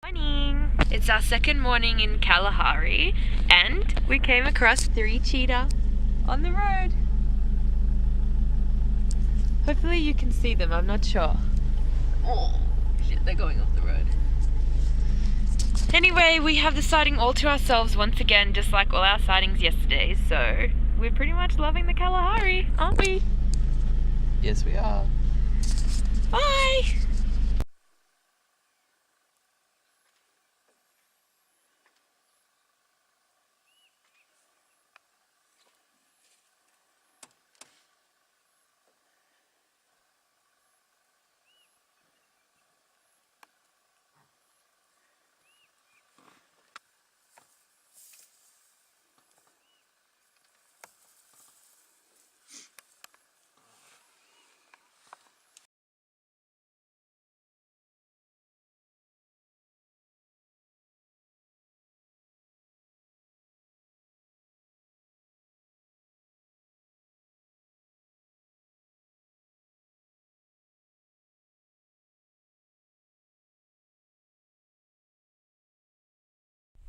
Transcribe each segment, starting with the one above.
Morning! It's our second morning in Kalahari and we came across 3 cheetah on the road. Hopefully you can see them, I'm not sure. Oh shit, they're going off the road. Anyway, we have the sighting all to ourselves once again, just like all our sightings yesterday, so we're pretty much loving the Kalahari, aren't we? Yes, we are. Bye!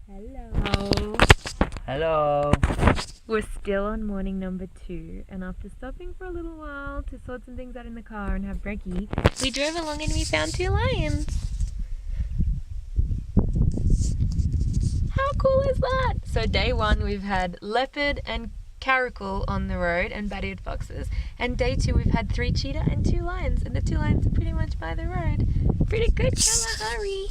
Hello. Hello. We're still on morning number 2, and after stopping for a little while to sort some things out in the car and have brekkie, we drove along and we found 2 lions. How cool is that? So day 1 we've had leopard and caracal on the road and bat-eared foxes, and day 2 we've had 3 cheetah and 2 lions, and the 2 lions are pretty much by the road. Pretty good Kalahari.